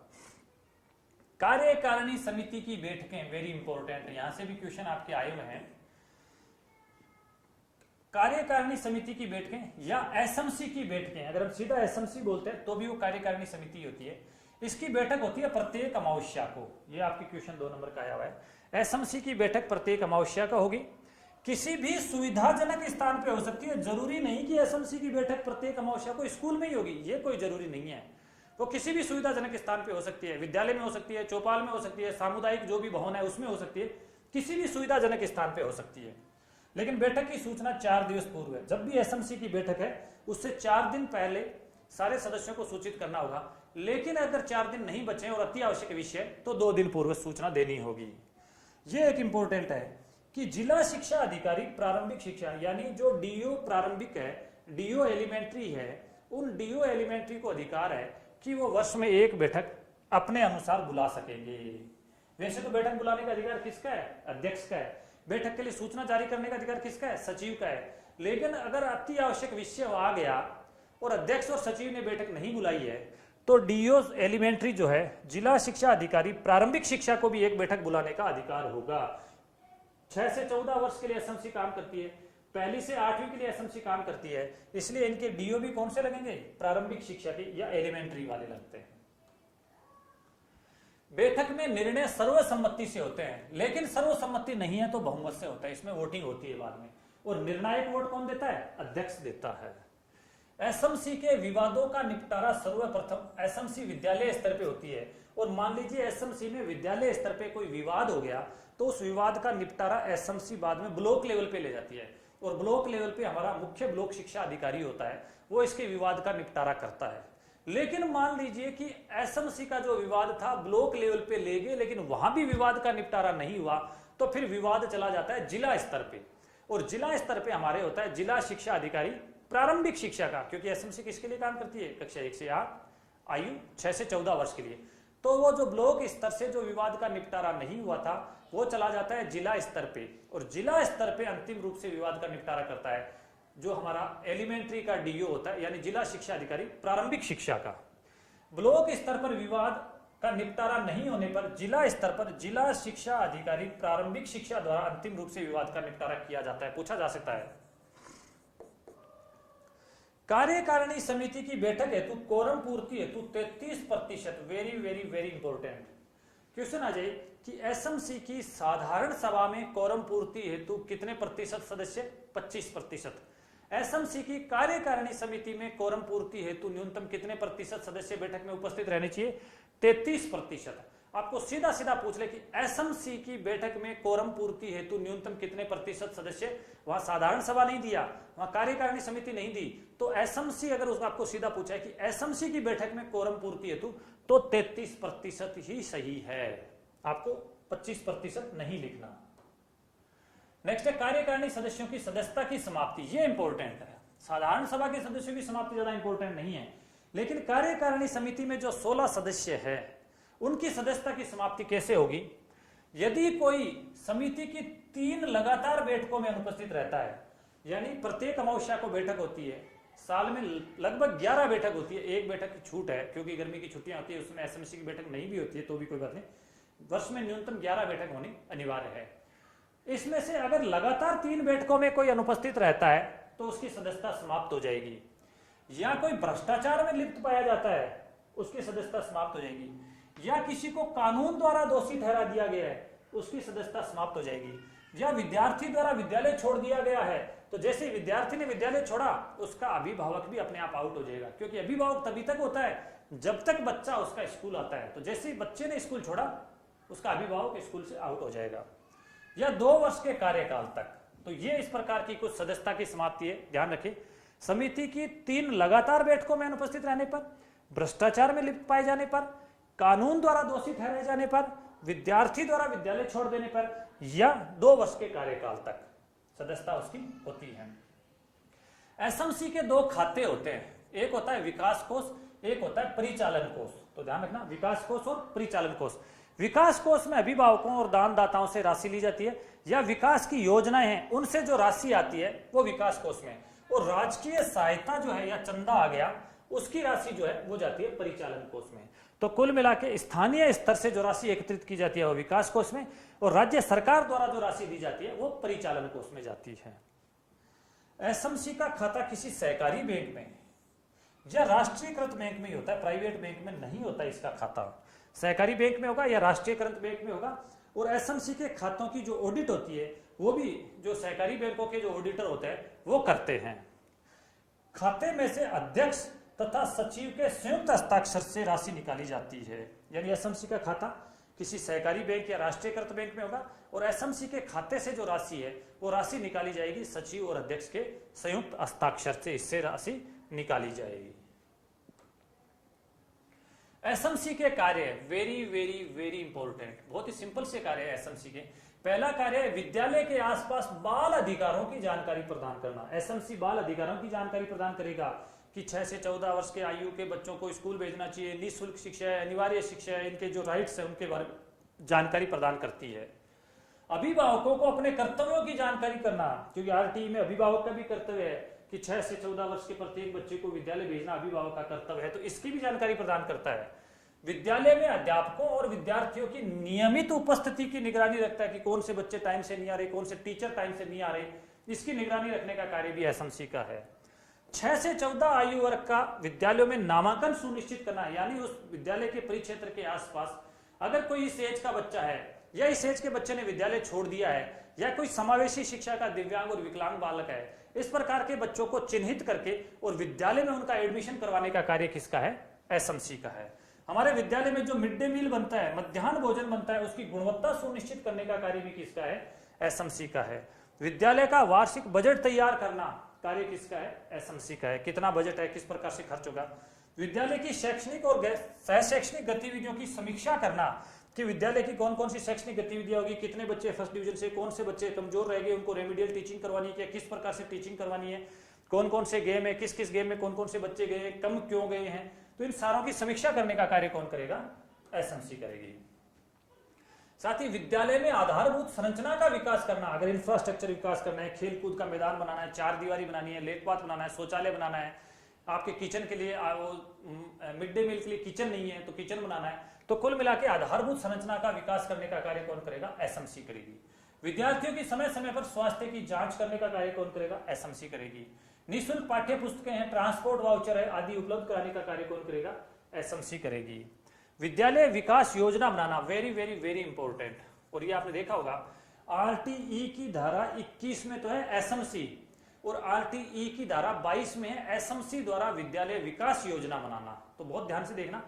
S1: कार्यकारिणी समिति की बैठकें, वेरी इंपॉर्टेंट, यहां से भी क्वेश्चन आपके आए हुए हैं। कार्यकारिणी समिति की बैठकें या एसएमसी की बैठकें, अगर हम सीधा एसएमसी बोलते हैं तो भी वो कार्यकारिणी समिति होती है। इसकी बैठक होती है प्रत्येक अमावस्या को, ये आपकी क्वेश्चन 2 नंबर का आया हुआ है। एसएमसी की बैठक प्रत्येक अमावस्या का होगी, किसी भी सुविधाजनक स्थान पे हो सकती है। जरूरी नहीं कि एसएमसी की बैठक प्रत्येक अमावस्या को स्कूल में ही होगी, ये कोई जरूरी नहीं है। वो किसी भी सुविधाजनक स्थान पे हो सकती है, विद्यालय में हो सकती है, चौपाल में हो सकती है, सामुदायिक जो भी भवन है उसमें हो सकती है, किसी भी सुविधाजनक स्थान पे हो सकती है। लेकिन बैठक की सूचना 4 दिवस पूर्व है। जब भी एसएमसी की बैठक है उससे 4 दिन पहले सारे सदस्यों को सूचित करना होगा। लेकिन अगर 4 दिन नहीं बचे और अति आवश्यक विषय तो 2 दिन पूर्व सूचना देनी होगी। ये एक इंपॉर्टेंट है कि जिला शिक्षा अधिकारी प्रारंभिक शिक्षा, यानी जो डीओ प्रारंभिक है, डीओ एलिमेंट्री है, उन डीओ एलिमेंट्री को अधिकार है कि वो वर्ष में 1 बैठक अपने अनुसार बुला सकेंगे। वैसे तो बैठक बुलाने का अधिकार किसका है, अध्यक्ष का है। बैठक के लिए सूचना जारी करने का अधिकार किसका है, सचिव का है। लेकिन अगर अति आवश्यक विषय आ गया और अध्यक्ष और सचिव ने बैठक नहीं बुलाई है तो डीओ एलिमेंट्री जो है, जिला शिक्षा अधिकारी प्रारंभिक शिक्षा को भी 1 बैठक बुलाने का अधिकार होगा। 6 से 14 वर्ष के लिए एसएमसी काम करती है, 1 से 8वीं के लिए एसएमसी काम करती है, इसलिए इनके डीओ भी कौन से लगेंगे, प्रारंभिक शिक्षा के या एलिमेंट्री वाले लगते हैं। बैठक में निर्णय सर्वसम्मति से होते हैं, लेकिन सर्वसम्मति नहीं है तो बहुमत से होता है, इसमें वोटिंग होती है बाद में। और निर्णायक वोट कौन देता है, अध्यक्ष देता है। एसएमसी के विवादों का निपटारा सर्वप्रथम एसएमसी विद्यालय स्तर पे होती है। और मान लीजिए एसएमसी में विद्यालय स्तर पे कोई विवाद हो गया तो उस विवाद का निपटारा एसएमसी बाद में ब्लॉक लेवल पे ले जाती है। और ब्लॉक लेवल पे हमारा मुख्य ब्लॉक शिक्षा अधिकारी होता है, वो इसके विवाद का निपटारा करता है। लेकिन मान लीजिए कि एसएमसी का जो विवाद था ब्लॉक लेवल पे ले गए, लेकिन वहां भी विवाद का निपटारा नहीं हुआ, तो फिर विवाद चला जाता है जिला स्तर पे। और जिला स्तर पे हमारे होता है जिला शिक्षा अधिकारी प्रारंभिक शिक्षा का, क्योंकि एसएमसी किसके लिए काम करती है, कक्षा 1 से 8, आयु 6 से 14 वर्ष के लिए। तो वो जो ब्लॉक स्तर से जो विवाद का निपटारा नहीं हुआ था वो चला जाता है जिला स्तर पे, और जिला स्तर पे अंतिम रूप से विवाद का निपटारा करता है जो हमारा एलिमेंट्री का डीओ होता है, यानी जिला शिक्षा अधिकारी प्रारंभिक शिक्षा का। ब्लॉक स्तर पर विवाद का निपटारा नहीं होने पर जिला स्तर पर जिला शिक्षा अधिकारी प्रारंभिक शिक्षा द्वारा अंतिम रूप से विवाद का निपटारा किया जाता है। पूछा जा सकता है, कार्यकारिणी समिति की बैठक हेतु कोरम पूर्ति हेतु 33%, very very very important question आ जाए कि एसएमसी की साधारण सभा में कोरम पूर्ति हेतु कितने प्रतिशत सदस्य, 25%। एसएमसी की कार्यकारिणी समिति में कोरम पूर्ति हेतु न्यूनतम कितने प्रतिशत सदस्य बैठक में उपस्थित रहने चाहिए, 33%। आपको सीधा सीधा पूछ ले कि एसएमसी की बैठक में कोरम पूर्ति हेतु न्यूनतम कितने प्रतिशत सदस्य, वहां साधारण सभा नहीं दिया, वहां कार्यकारिणी समिति नहीं दी, तो एसएमसी अगर उसको आपको सीधा पूछा है कि एसएमसी की बैठक में कोरम पूर्ति हेतु, तो 33% ही सही है, आपको 25% नहीं लिखना। नेक्स्ट है कार्यकारिणी सदस्यों की सदस्यता की समाप्ति, ये इंपॉर्टेंट है। साधारण सभा के सदस्यों की समाप्ति ज्यादा इंपॉर्टेंट नहीं है, लेकिन कार्यकारिणी समिति में जो 16 सदस्य है उनकी सदस्यता की समाप्ति कैसे होगी, यदि कोई समिति की 3 लगातार बैठकों में अनुपस्थित रहता है, यानी प्रत्येक अमावस्या को बैठक होती है, साल में लगभग 11 बैठक होती है, 1 बैठक की छूट है क्योंकि गर्मी की छुट्टियां होती है, उसमें एसएमसी की बैठक नहीं भी होती है तो भी कोई बात नहीं, वर्ष में न्यूनतम 11 बैठक होनी अनिवार्य है। इसमें से अगर लगातार 3 बैठकों में कोई अनुपस्थित रहता है तो उसकी सदस्यता समाप्त हो जाएगी, या कोई भ्रष्टाचार में लिप्त पाया जाता है उसकी सदस्यता समाप्त हो जाएगी, या किसी को कानून द्वारा दोषी ठहरा दिया गया है उसकी सदस्यता समाप्त हो जाएगी, या विद्यार्थी द्वारा विद्यालय छोड़ दिया गया है, तो जैसे विद्यार्थी ने विद्यालय छोड़ा उसका अभिभावक भी अपने आप आउट हो जाएगा, क्योंकि अभिभावक तभी तक होता है जब तक बच्चा उसका स्कूल आता है, तो जैसे ही बच्चे ने स्कूल छोड़ा उसका अभिभावक स्कूल से आउट हो जाएगा, या 2 वर्ष के कार्यकाल तक। तो ये इस प्रकार की कुछ सदस्यता की समाप्ति है, ध्यान रखें। समिति की 3 लगातार बैठकों में अनुपस्थित रहने पर, भ्रष्टाचार में लिप्त पाए जाने पर, कानून द्वारा दोषी ठहराए जाने पर, विद्यार्थी द्वारा विद्यालय छोड़ देने पर, या 2 वर्ष के कार्यकाल तक सदस्यता उसकी होती है। एसएमसी के 2 खाते होते हैं, एक होता है विकास कोष, एक होता है परिचालन कोष। तो ध्यान रखना, विकास कोष और परिचालन कोष। विकास कोष में अभिभावकों और दानदाताओं से राशि ली जाती है, या विकास की योजनाएं हैं उनसे जो राशि आती है वो विकास कोष में, और राजकीय सहायता जो है या चंदा आ गया उसकी राशि जो है वो जाती है परिचालन कोष में। तो कुल मिला के स्थानीय स्तर से जो राशि एकत्रित की जाती है वो विकास कोष में, और राज्य सरकार द्वारा जो राशि दी जाती है वो परिचालन कोष में जाती है। एसएमसी का खाता किसी सहकारी बैंक में या राष्ट्रीयकृत बैंक में ही होता है, प्राइवेट बैंक में नहीं होता इसका खाता। सहकारी बैंक में होगा या राष्ट्रीयकृत बैंक में होगा। और एसएमसी के खातों की जो ऑडिट होती है वो भी जो सहकारी बैंकों के जो ऑडिटर होते हैं वो करते हैं। खाते में से अध्यक्ष तथा सचिव के संयुक्त हस्ताक्षर से राशि निकाली जाती है। यानी एसएमसी का खाता किसी सहकारी बैंक या राष्ट्रीयकृत बैंक में होगा, और एसएमसी के खाते से जो राशि है वो राशि निकाली जाएगी सचिव और अध्यक्ष के संयुक्त हस्ताक्षर से, इससे राशि निकाली जाएगी। एसएमसी के कार्य वेरी वेरी वेरी इंपॉर्टेंट, बहुत ही सिंपल से कार्य है एसएमसी के। पहला कार्य है विद्यालय के आसपास बाल अधिकारों की जानकारी प्रदान करना। एसएमसी बाल अधिकारों की जानकारी प्रदान करेगा कि 6 से 14 वर्ष के आयु के बच्चों को स्कूल भेजना चाहिए, निःशुल्क शिक्षा है, अनिवार्य शिक्षा है, इनके जो राइट्स है उनके बारे में जानकारी प्रदान करती है। अभिभावकों को अपने कर्तव्यों की जानकारी करना, क्योंकि आरटीई में अभिभावक का भी कर्तव्य है कि 6 से 14 वर्ष के प्रत्येक बच्चे को विद्यालय भेजना अभिभावक का कर्तव्य है, तो इसकी भी जानकारी प्रदान करता है। विद्यालय में अध्यापकों और विद्यार्थियों की नियमित उपस्थिति की निगरानी रखता है कि कौन से बच्चे टाइम से नहीं आ रहे, कौन से टीचर टाइम से नहीं आ रहे, इसकी निगरानी रखने का कार्य भी एसएमसी का है। 6 से 14 आयु वर्ग का विद्यालयों में नामांकन सुनिश्चित करना, यानी उस विद्यालय के परिक्षेत्र के आसपास अगर कोई इस एज का बच्चा है या इस एज के बच्चे ने विद्यालय छोड़ दिया है, या कोई समावेशी शिक्षा का दिव्यांग और विकलांग बालक है, इस प्रकार के बच्चों को चिन्हित करके और विद्यालय में उनका एडमिशन करवाने का कार्य किसका है? एसएमसी का है। हमारे विद्यालय में जो मिड डे मील बनता है, मध्याह्न भोजन बनता है, उसकी गुणवत्ता सुनिश्चित करने का कार्य भी किसका है? एसएमसी का है। विद्यालय का वार्षिक बजट तैयार करना कार्य किसका है? एसएमसी का है। कितना बजट है, किस प्रकार से खर्च होगा। विद्यालय की शैक्षणिक और सह शैक्षणिक गतिविधियों की समीक्षा करना कि विद्यालय की कौन कौन सी शैक्षणिक गतिविधियां होगी, कितने बच्चे फर्स्ट डिवीजन से, कौन से बच्चे कमजोर रह गए, उनको रेमिडियल टीचिंग करवानी है, किस प्रकार से टीचिंग करवानी है, कौन कौन से गेम है, किस किस गेम में कौन कौन से बच्चे गए, कम क्यों गए हैं, तो इन सारों की समीक्षा करने का कार्य कौन करेगा? एसएमसी करेगी। साथ ही विद्यालय में आधारभूत संरचना का विकास करना, अगर इंफ्रास्ट्रक्चर विकास करना है, खेल कूद का मैदान बनाना है, 4 दीवारी बनानी है, लेटपात बनाना है, शौचालय बनाना है, आपके किचन के लिए मिड डे मील के लिए किचन नहीं है तो किचन बनाना है, तो कुल मिला के आधारभूत संरचना का विकास करने का कार्य कौन करेगा? एसएमसी करेगी। विद्यार्थियों की समय समय पर स्वास्थ्य की जांच करने का कार्य कौन करेगा? एसएमसी करेगी। निःशुल्क पाठ्य पुस्तकें हैं, ट्रांसपोर्ट वाउचर है आदि उपलब्ध कराने का कार्य कौन करेगा? एसएमसी करेगी। विद्यालय विकास योजना बनाना, वेरी वेरी वेरी इंपॉर्टेंट, और ये आपने देखा होगा आरटीई की धारा 21 में तो है एसएमसी, और आरटीई की धारा 22 में है एसएमसी द्वारा विद्यालय विकास योजना बनाना। तो बहुत ध्यान से देखना,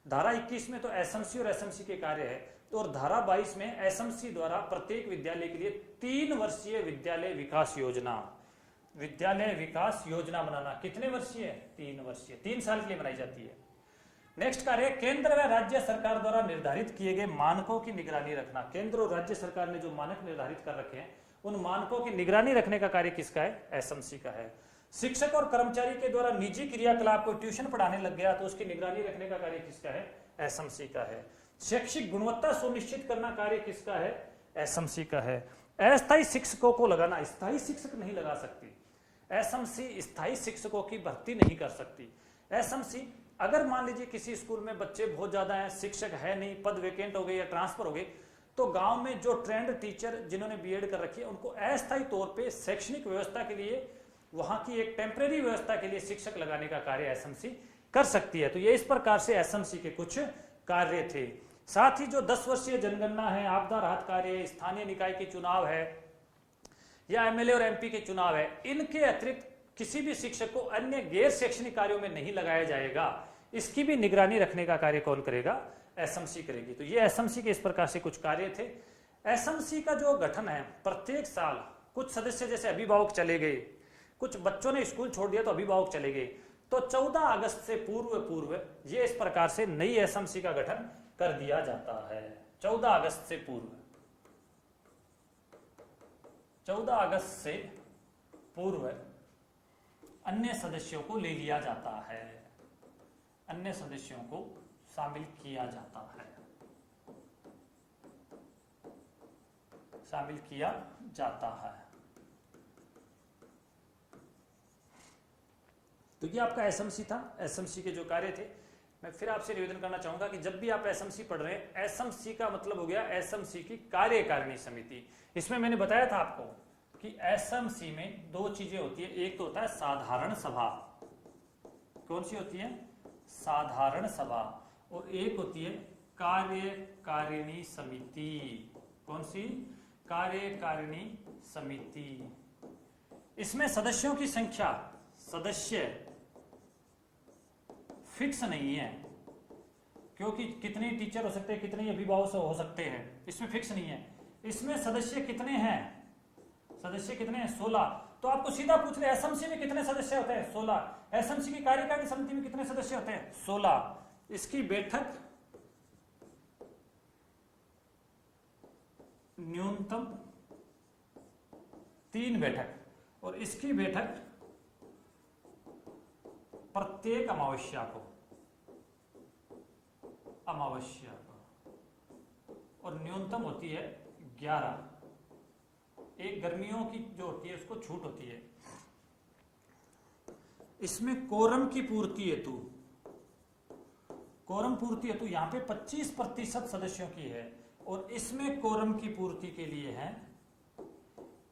S1: धारा 21 में तो एसएमसी और एसएमसी के कार्य है, तो और धारा 22 में एसएमसी द्वारा प्रत्येक विद्यालय के लिए 3 वर्षीय विद्यालय विकास योजना, विद्यालय विकास योजना बनाना। कितने वर्षीय? 3 वर्षीय, 3 साल के लिए बनाई जाती है। नेक्स्ट कार्य, केंद्र व राज्य सरकार द्वारा निर्धारित किए गए मानकों की निगरानी रखना। केंद्र और राज्य सरकार ने जो मानक निर्धारित कर रखे हैं उन मानकों की निगरानी रखने का कार्य किसका है? एसएमसी का है। शिक्षक और कर्मचारी के द्वारा निजी क्रियाकलाप को ट्यूशन पढ़ाने लग गया तो उसकी निगरानी रखने का कार्य किसका है? एसएमसी का है। शैक्षिक गुणवत्ता सुनिश्चित करना कार्य किसका है? एसएमसी का है। अस्थायी शिक्षकों को लगाना, स्थायी शिक्षक नहीं लगा सकती एसएमसी, स्थायी शिक्षकों की भर्ती नहीं कर सकती एसएमसी। अगर मान लीजिए किसी स्कूल में बच्चे बहुत ज्यादा हैं, शिक्षक है नहीं, पद वेकेंट हो गए या ट्रांसफर हो गए, तो गांव में जो ट्रेंड टीचर जिन्होंने बीएड कर रखी है उनको अस्थायी तौर पे शैक्षणिक व्यवस्था के लिए, वहां की एक टेम्परेरी व्यवस्था के लिए शिक्षक लगाने का कार्य एसएमसी कर सकती है। तो ये इस प्रकार से एसएमसी के कुछ कार्य थे। साथ ही जो 10 वर्षीय जनगणना है, आपदा राहत कार्य, स्थानीय निकाय के चुनाव है या एमएलए और एमपी के चुनाव है, इनके अतिरिक्त किसी भी शिक्षक को अन्य गैर शैक्षणिक कार्यों में नहीं लगाया जाएगा, इसकी भी निगरानी रखने का कार्य कौन करेगा? एसएमसी करेगी। तो ये एसएमसी के इस प्रकार से कुछ कार्य थे। एसएमसी का जो गठन है, प्रत्येक साल कुछ सदस्य, जैसे अभिभावक चले गए, कुछ बच्चों ने स्कूल छोड़ दिया तो अभिभावक चले गए, तो 14 अगस्त से पूर्व ये इस प्रकार से नई एसएमसी का गठन कर दिया जाता है। 14 अगस्त से पूर्व, 14 अगस्त से पूर्व अन्य सदस्यों को ले लिया जाता है, अन्य सदस्यों को शामिल किया जाता है। शामिल किया जाता है। तो ये आपका एसएमसी था। एसएमसी के जो कार्य थे, मैं फिर आपसे निवेदन करना चाहूंगा कि जब भी आप एसएमसी पढ़ रहे हैं, एसएमसी का मतलब हो गया एसएमसी की कार्यकारिणी समिति। इसमें मैंने बताया था आपको कि एसएमसी में दो चीजें होती है, एक तो होता है साधारण सभा, कौन सी होती है, साधारण सभा, और एक होती है कार्यकारिणी समिति, कौन सी, कार्यकारिणी समिति। इसमें सदस्यों की संख्या, सदस्य फिक्स नहीं है, क्योंकि कितने टीचर हो सकते हैं, कितने अभिभावक हो सकते हैं, इसमें फिक्स नहीं है। इसमें सदस्य कितने हैं, सदस्य कितने हैं, 16। तो आपको सीधा पूछ रहे एसएमसी में कितने सदस्य होते हैं, 16। एसएमसी की कार्यकारिणी समिति में कितने सदस्य होते हैं, 16। इसकी बैठक न्यूनतम 3 बैठक, और इसकी बैठक प्रत्येक अमावस्या को, और न्यूनतम होती है 11। एक गर्मियों की जो होती है उसको छूट होती है। इसमें कोरम की पूर्ति हेतु, कोरम पूर्ति हेतु यहां पे 25% सदस्यों की है, और इसमें कोरम की पूर्ति के लिए है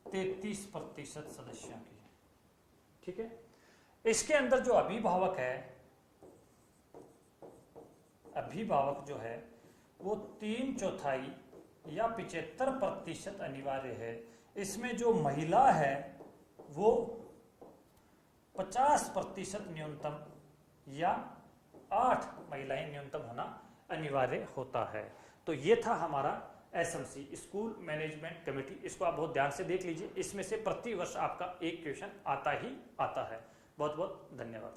S1: 33% सदस्यों की। ठीक है। इसके अंदर जो अभिभावक है, अभिभावक जो है वो 3/4 या 75% अनिवार्य है। इसमें जो महिला है वो 50% न्यूनतम या 8 महिलाएं न्यूनतम होना अनिवार्य होता है। तो ये था हमारा एसएमसी, स्कूल मैनेजमेंट कमेटी। इसको आप बहुत ध्यान से देख लीजिए, इसमें से प्रति वर्ष आपका एक क्वेश्चन आता ही आता है। बहुत बहुत धन्यवाद।